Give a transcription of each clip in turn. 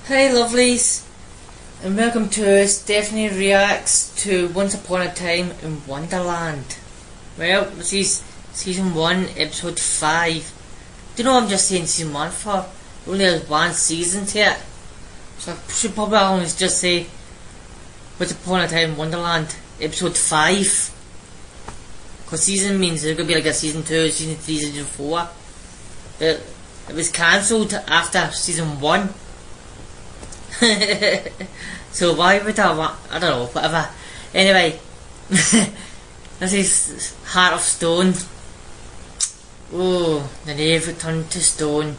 Hey lovelies, and welcome to Stephanie Reacts to Once Upon a Time in Wonderland. Well, this is Season 1, Episode 5. Do you know I'm just saying Season 1 for? Only has one season to it. So I should probably only just say Once Upon a Time in Wonderland, Episode 5. Because season means there's going to be like a Season 2, Season 3, Season 4. It was cancelled after Season 1. So why would I want, I don't know, whatever. Anyway, this is Heart of Stone. Oh, the knave turned to stone.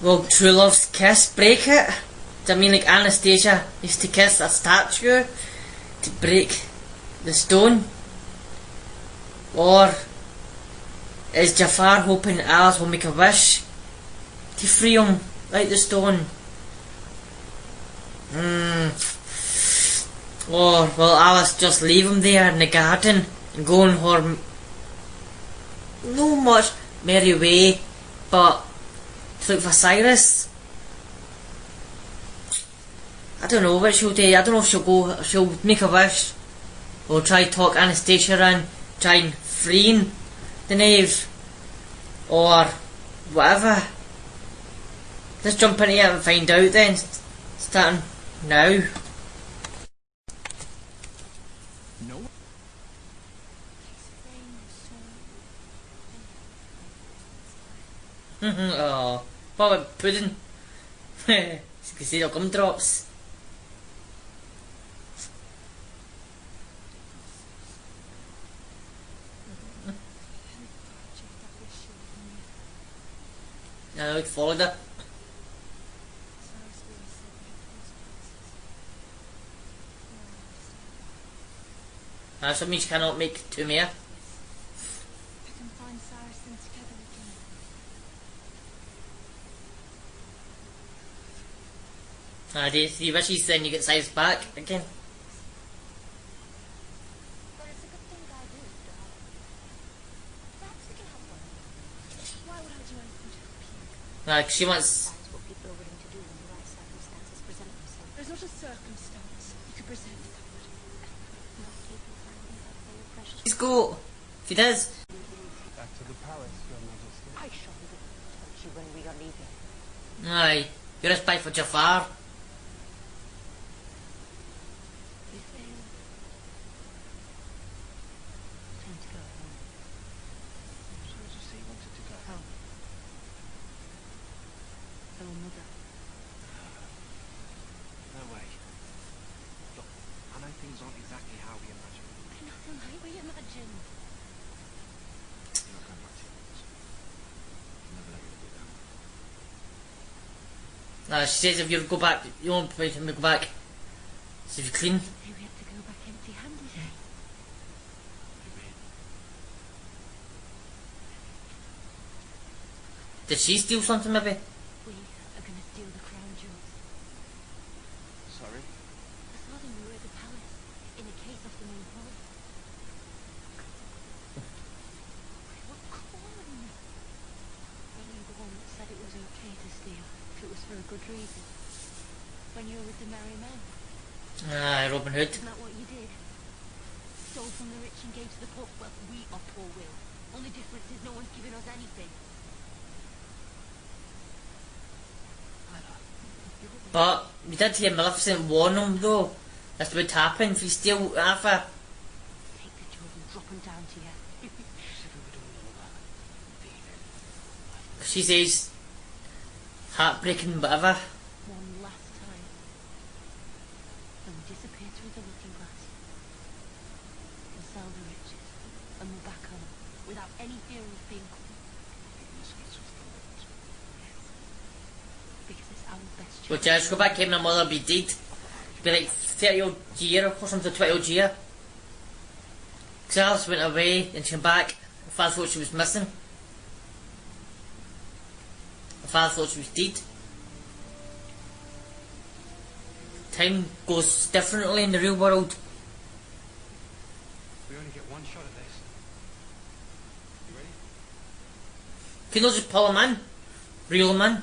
Will true love's kiss break it? Does that mean like Anastasia used to kiss a statue to break the stone? Or is Jafar hoping Alice will make a wish to free him out the stone? Or will Alice just leave him there in the garden and go on her no much merry way, but to look for Cyrus? I don't know what she'll do. I don't know if she'll make a wish or try to talk Anastasia in, try and freeing the knave, or whatever. Let's jump into it and find out then, starting now. Oh, what about pudding? You can see the gumdrops. I would follow that. So that means you cannot make two more. Do you see wishes then you get Cyrus back again? But it's a good thing I do, darling. Perhaps we can help one another. Why would I do anything to help you? Cause she wants. That's what people are willing to do when the right circumstances present themselves. There's not a circumstance you could present somebody. Not people finding out they were precious. Let's go. If he does. Back to the palace, Your Majesty. I shall be able to touch you when we are leaving. Aye, you're a spy for Jafar. You think? Time to go home. So as you say, you wanted to go home. Oh, mother. No way. Look, I know things aren't exactly how we imagine. They're nothing like we imagined. You're not going back to your mother's. You'll never let me do that. She says if you go back, you won't wait for me to go back. So if you clean. Maybe we have to go back empty-handed. You mean? Did she steal something maybe? We are going to steal the crown jewels. Sorry? I saw them when we were at the palace, in a case off the main hall. They were gone. Well, you were the one that said it was okay to steal, if it was for a good reason. When you were with the merry men. Robin Hood. Isn't that what you did? Stole from the rich and gave to the poor. Well, we are poor, Will. Only difference is no one's giving us anything. But we did hear Maleficent warn him though. This would happen if you steal Arthur. Take the jewels and drop them down to you. Said we were doing all that. Thieving. She says heartbreaking whatever. One last time. Then we disappear through the looking glass. And sell the riches. And we're back home. Without any fear of being caught. This gets us thought. Because it's our best chance. Which is go back home, my mother be dead. Be like 30 old year or something, 20 old year. Because Alice went away and she came back. My father thought she was missing. My father thought she was dead. Time goes differently in the real world. We only get one shot at this. You ready? Can you not just pull him in? Reel him in?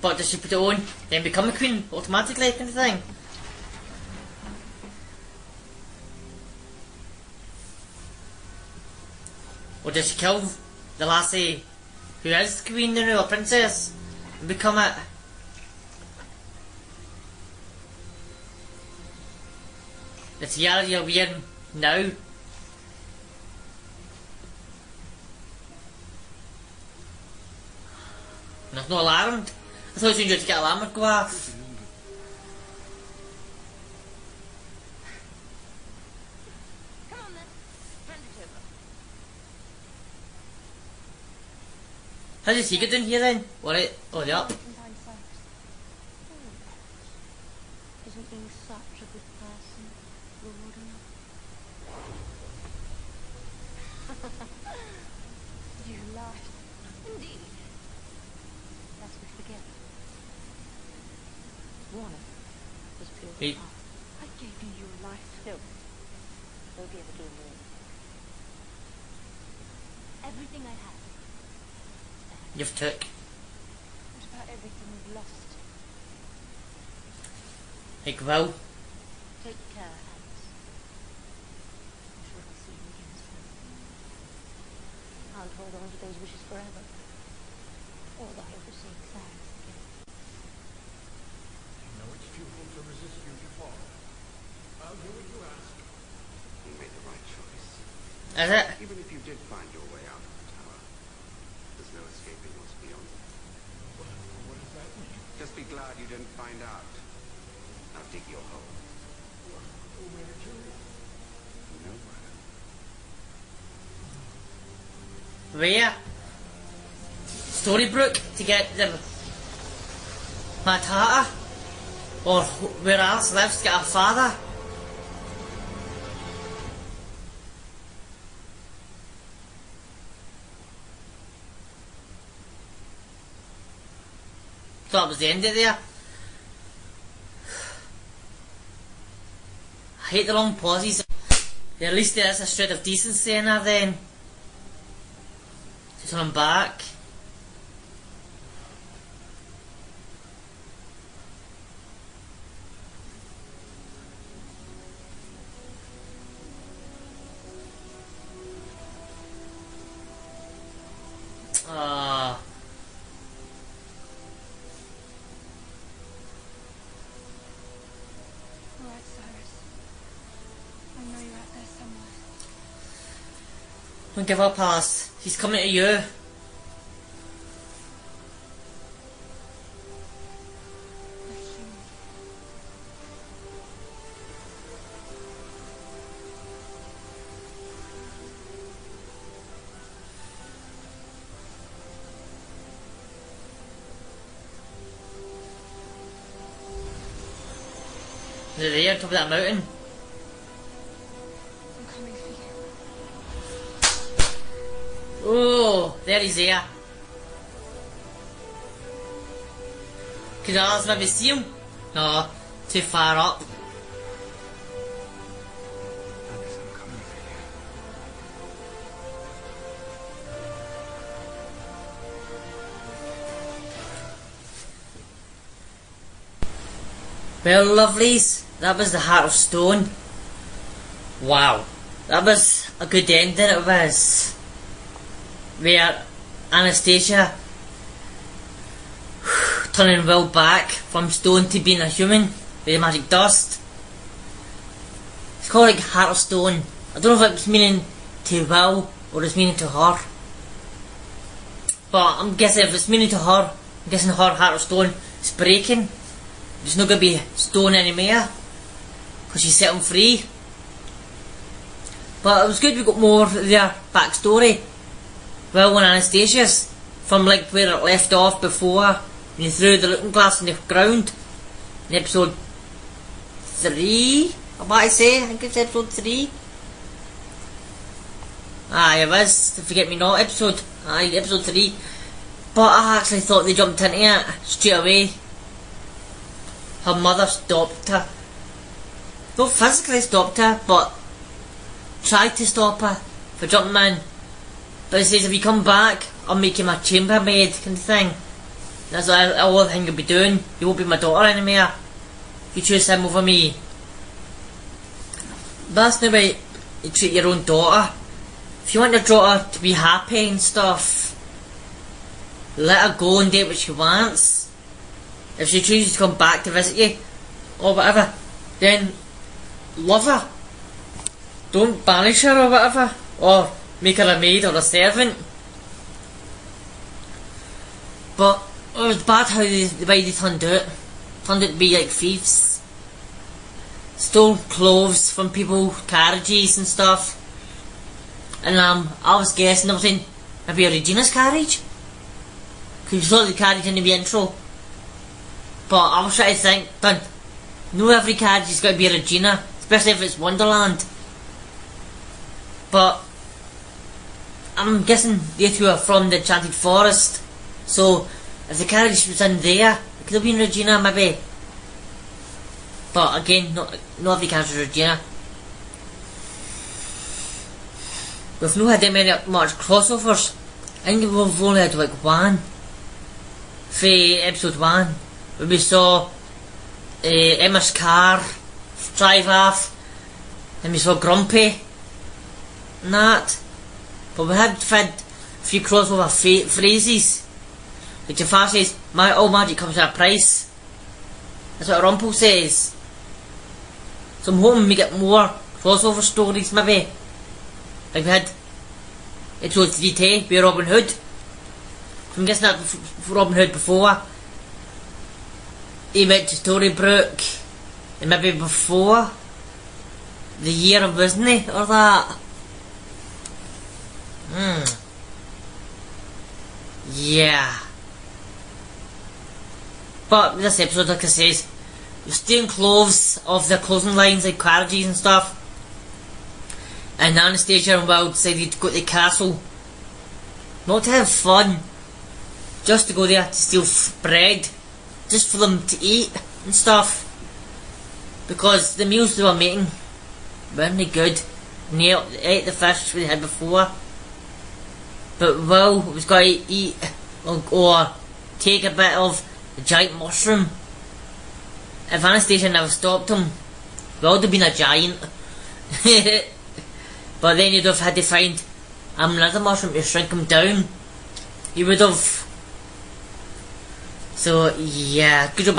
But does she put it on, then become a queen automatically, kind of thing? Or does she kill the lassie who is queen now, or princess, and become it? The tiara you're wearing now. And it's not alarmed. I thought as soon as you had to get alarm would go off. Come on then. Hand it over. How did he get down here then? What? Oh, they're up. Sometimes sucks. Isn't being such a good person reward enough? You laughed. Indeed. Lest we forget. One of them was pure Hey. heart. I gave you your life. No. Nobody ever gave me everything I had. You've took. What about everything we've lost? Like, well, Take care, Alice. I'm sure I'll see you again soon. Can't hold on to those wishes forever. All the hope of seeing Clarence again. You know it's futile to resist beauty, Paul. I'll do what you ask. You made the right choice. is it? Even if you did find your way out of the tower, there's no escaping what's beyond it. What does that mean? Just be glad you didn't find out. Now dig your hole. Where to? Nowhere. Where? Storybrooke to get the Matata? Or where Alice lives to get her father? Thought it was the end of there. I hate the long pauses. At least there is a shred of decency in her then. To turn back. Ah. All right, Cyrus. I know you're out there somewhere. Don't give up, Alice. He's coming to you. Bless you. Is it there, top of that mountain? I'm coming for you. Oh, there he's there. Could Alice maybe see him? No, too far up. Alice, I'm coming for you. Well, lovelies, that was the Heart of Stone. Wow, that was a good ending, it was. Where Anastasia turning Will back from stone to being a human with the magic dust. It's called like Heart of Stone. I don't know if it's meaning to Will or it's meaning to her. But I'm guessing if it's meaning to her, I'm guessing her Heart of Stone is breaking. There's not going to be stone anymore because she set him free. But it was good we got more of their backstory. Will and Anastasia's from like where it left off before when he threw the looking glass on the ground in episode 3. I might say, I think it's episode 3. Aye, it was the Forget Me Not episode. Aye, episode 3. But I actually thought they jumped into it straight away. Her mother stopped her. Not physically stopped her, but tried to stop her for jumping in. But he says, if you come back, I'll make you my chambermaid, kind of thing. That's all I think you'll be doing. You won't be my daughter anymore. If you choose him over me. That's not way you treat your own daughter. If you want your daughter to be happy and stuff, let her go and do what she wants. If she chooses to come back to visit you, or whatever, then love her. Don't banish her or whatever, or make her a maid or a servant. But it was bad how the way they turned out. Turned out to be like thieves. Stole clothes from people, carriages and stuff. And I was guessing they were saying maybe a Regina's carriage. Because you saw the carriage in the intro. But I was trying to think, but no every carriage has got to be a Regina, especially if it's Wonderland. But I'm guessing they two are from the Enchanted Forest. So if the carriage was in there, it could have been Regina maybe. But again, not every carriage is Regina. We've not had that many much crossovers. I think we've only had like one. For episode 1, where we saw Emma's car drive off, and we saw Grumpy and that. But we had a few crossover phrases. Like Jafar says, all magic comes at a price. That's what Rumpel says. So I'm hoping we get more crossover stories maybe. Like we had episode 3 with Robin Hood. I'm guessing that for Robin Hood before. He went to Storybrooke. And maybe before the year of Disney or that. Yeah. But this episode, like I says, you're stealing clothes off the clothing lines like carriages and stuff. And Anastasia and Will decided to go to the castle. Not to have fun. Just to go there to steal bread. Just for them to eat and stuff. Because the meals they were making weren't good. And they ate the fish we had before. But Will was going to eat or take a bit of the giant mushroom. If Anastasia never stopped him, Will would have been a giant. But then you'd have had to find another mushroom to shrink him down. You would have. So yeah, good job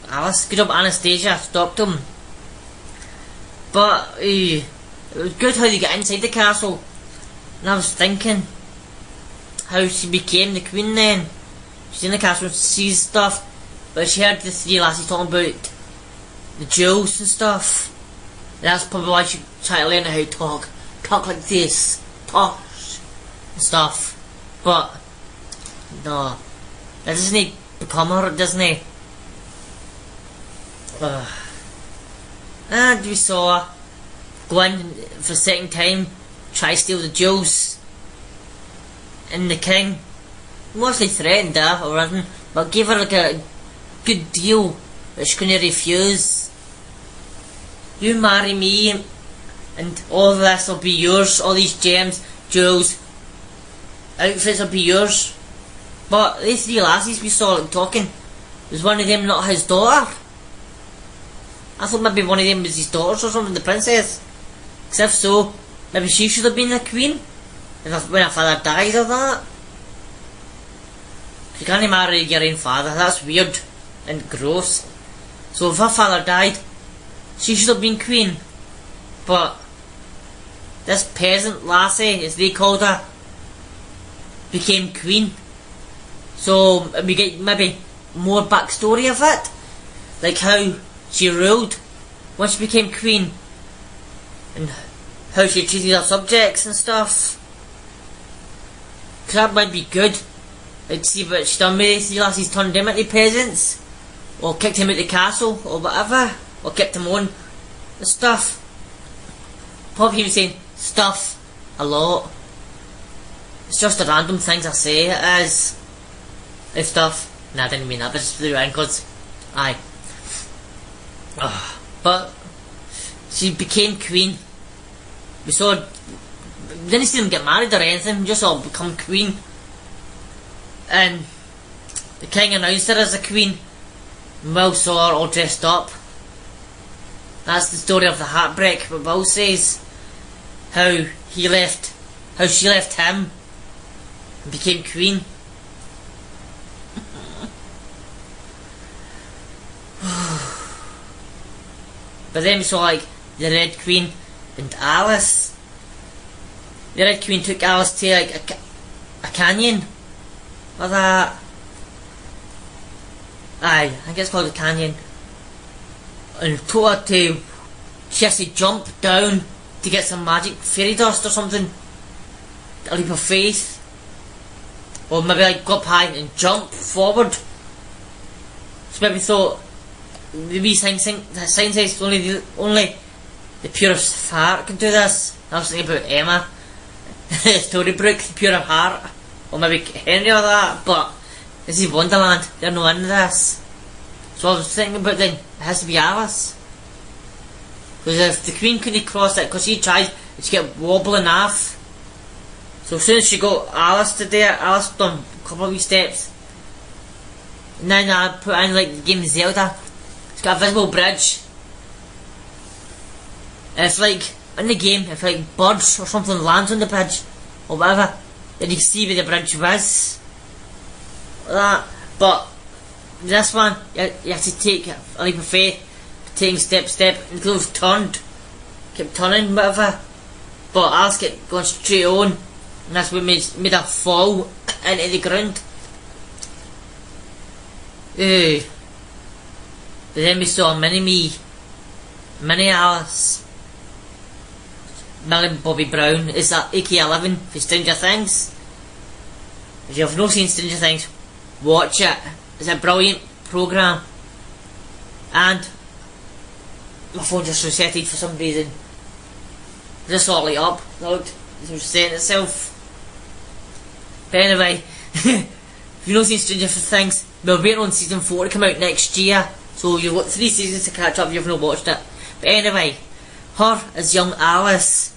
Alice, good job Anastasia, stopped him. But it was good how they got inside the castle. And I was thinking how she became the queen then. She's in the castle, she sees stuff, but she heard the three lassies talking about the jewels and stuff. And that's probably why she tried to learn how to talk like this, posh and stuff. But no, that doesn't become her, doesn't it? And we saw go in for the second time, try to steal the jewels, and the king mostly threatened her or anything, but gave her like a good deal that she couldn't refuse. You marry me and all of this will be yours, all these gems, jewels, outfits will be yours. But these three lassies we saw like talking, was one of them not his daughter? I thought maybe one of them was his daughters or something, the princess. Because if so, maybe she should have been the queen when her father died or that. You can't marry your own father, that's weird and gross. So if her father died, she should have been queen. But this peasant lassie, as they called her, became queen. So we get maybe more backstory of it, like how she ruled when she became queen, and how she treated her subjects and stuff. Cause that might be good. Like see what she done with these three lassies, turned them into peasants, or kicked him out the castle, or whatever, or kept him on and stuff. Probably he was saying stuff a lot. It's just the random things I say it is. It's stuff. Nah, I didn't mean that, but it's the ankles. Aye. But she became queen. We didn't see them get married or anything, we just all become queen. And the king announced her as a queen, and Will saw her all dressed up. That's the story of the heartbreak, but Will says how she left him and became queen. But then we saw like the Red Queen and Alice. The Red Queen took Alice to like a canyon. Or that. Aye, I think it's called a canyon. And told her to, she has to jump down to get some magic fairy dust or something. A leap of faith. Or maybe like go up high and jump forward. So maybe thought, the wee sign says only the purest heart can do this. I was thinking about Emma, Storybrooke, the pure of heart, or maybe Henry or that, but this is Wonderland, they're not into this. So I was thinking about then, it has to be Alice. Because if the Queen couldn't cross it, because she tried, she kept wobbling off. So as soon as she got Alice to do it, Alice done a couple of wee steps. And then I put in like the game Zelda. It's got a visible bridge. And it's like, in the game, if like birds or something lands on the bridge, or whatever, then you can see where the bridge was. Like that. But this one, you have to take a leap of faith, taking step, and it was turned. Kept turning, whatever. But Alice kept going straight on, and that's what made her fall into the ground. But then we saw Mini Alice, Millie Bobby Brown. Is that AK-11 for Stranger Things? If you have not seen Stranger Things, watch it. It's a brilliant programme. And my phone just resetted for some reason. Just all lit up. Looked, it was resetting itself. But anyway, if you've not seen Stranger Things, we're waiting on season 4 to come out next year. So you've got 3 seasons to catch up if you've not watched it. But anyway, her as young Alice,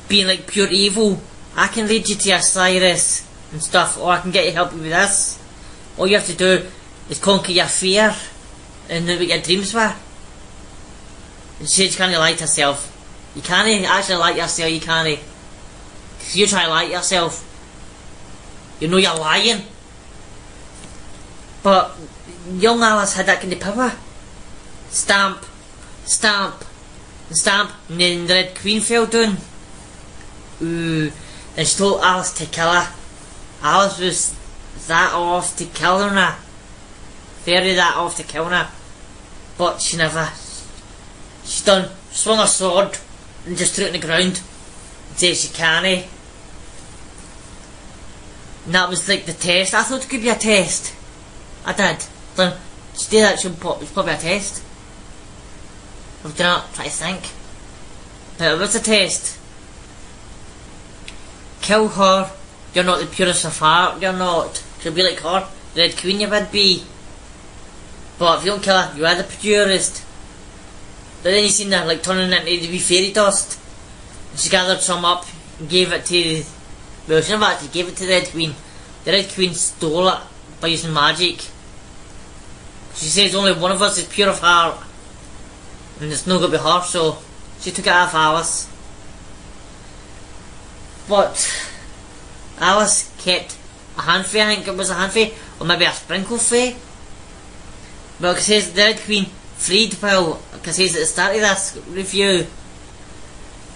being like pure evil. I can lead you to Osiris and stuff, or I can get you help you with this. All you have to do is conquer your fear and know what your dreams were. And she can't lie to herself. You can't actually lie to yourself, you can't. Because you try to lie to yourself, you know you're lying. But young Alice had that kind of power. Stamp, stamp, and stamp, and then the Red Queen fell down. Ooh, and she told Alice to kill her. Alice was that off to killing her. Very that off to killing her. But she never. She swung her sword and just threw it on the ground and said she can't. And that was like the test. I thought it could be a test. I did. She did that, it was probably a test. I've done it, try to think. But it was a test. Kill her, you're not the purest of heart, you're not. She'll be like her, the Red Queen you would be. But if you don't kill her, you are the purest. But then you seen her like turning into the wee fairy dust. And she gathered some up and gave it to, well, she never actually gave it to the Red Queen. The Red Queen stole it by using magic. She says only one of us is pure of heart, and it's not going to be her, so she took it off Alice. But Alice kept a handful, I think it was a handful, or maybe a sprinkle fee. Well, it says the Red Queen freed Will, it says at the start of this review.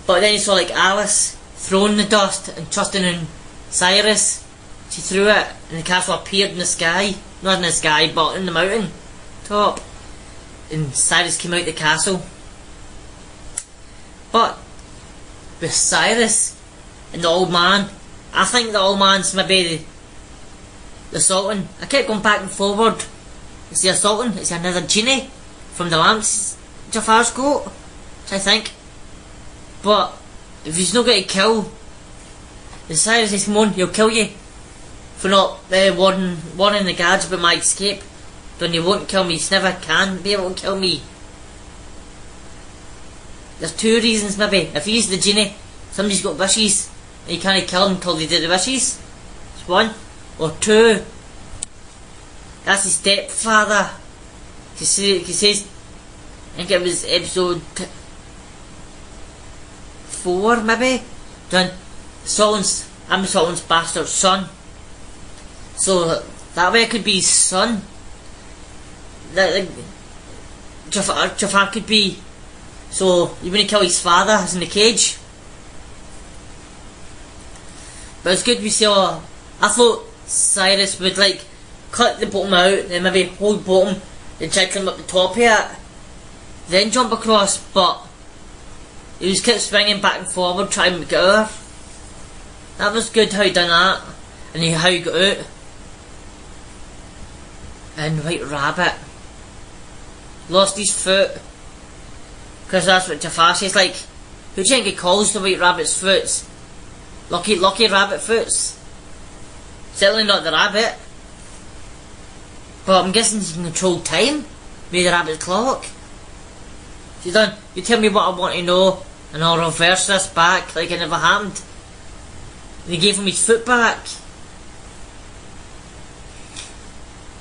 But then you saw like Alice throwing the dust and trusting in Cyrus. She threw it and the castle appeared in the sky. Not in the sky, but in the mountain top. And Cyrus came out the castle. But with Cyrus and the old man, I think the old man's maybe the Sultan. I kept going back and forward. Is he a Sultan? Is he another genie from the lamps Jafar's got? I think. But if he's not going to kill, if Cyrus says come on, he'll kill you for not warning the guards about my escape. Then he won't kill me, he never can be able to kill me. There's 2 reasons maybe. If he's the genie, somebody's got wishes and you can't kill him until they do the wishes. That's one. or 2. That's his stepfather. He says, I think it was episode 4 maybe. Done. I'm Solomon's bastard son. So that way it could be his son. Jafar could be. So you wouldn't kill his father, who's in the cage. But it's good we saw. I thought Cyrus would like cut the bottom out, then maybe hold bottom, then try to climb up the top here, then jump across. But he was kept swinging back and forward trying to get over. That was good how he done that, and how he got out. And White Rabbit lost his foot, because that's what Jafar says. Like, who do you think he calls the White Rabbit's foots? Lucky Rabbit foots. Certainly not the rabbit. But I'm guessing he can control time with the rabbit's clock. So you tell me what I want to know, and I'll reverse this back like it never happened. They gave him his foot back.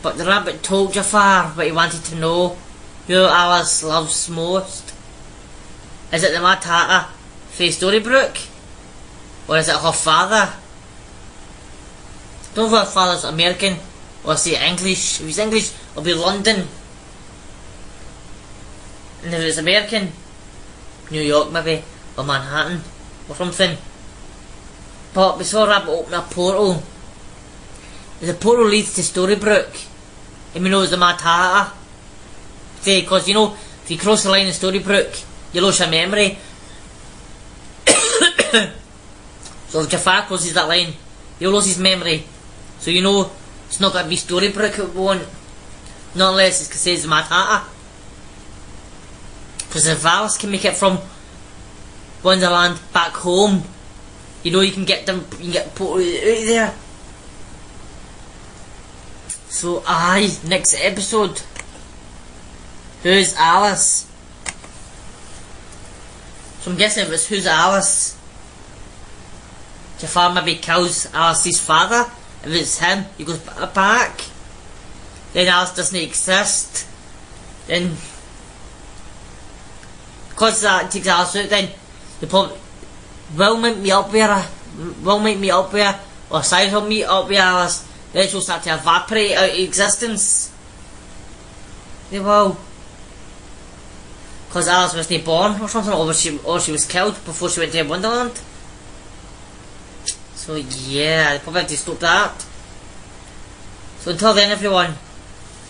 But the rabbit told Jafar what he wanted to know. Who Alice loves most. Is it the Matata from Storybrooke? Or is it her father? Don't know if her father's American or is he English. If he's English, it'll be London. And if it's American, New York maybe, or Manhattan, or something. But we saw a rabbit open a portal. The portal leads to Storybrooke. And we know it's the Matata. Because, you know, if you cross the line in Storybrooke, you lose your memory. So if Jafar crosses that line, he'll lose his memory. So you know, it's not going to be Storybrooke it won't. Not unless it's because it's Matata. Because if Alice can make it from Wonderland back home, you know you can get them, you can get portal out of there. So aye, next episode. Who's Alice? So I'm guessing if it's who's Alice, Jafar maybe kills Alice's father. If it's him, he goes back. Then Alice doesn't exist. Then, because that takes Alice out, then they probably will meet up with her, or Cyrus will meet up with Alice. Then she'll start to evaporate out of existence. They will. Because Alice wasn't born or something, or she was killed before she went to Wonderland. So yeah, I probably have to stop that. So until then everyone,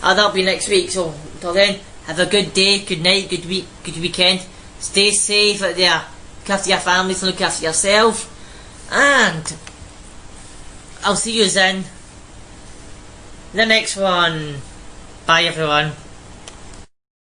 that'll be next week. So until then, have a good day, good night, good week, good weekend. Stay safe out there. Look after your families and look after yourself. And I'll see you in the next one. Bye everyone.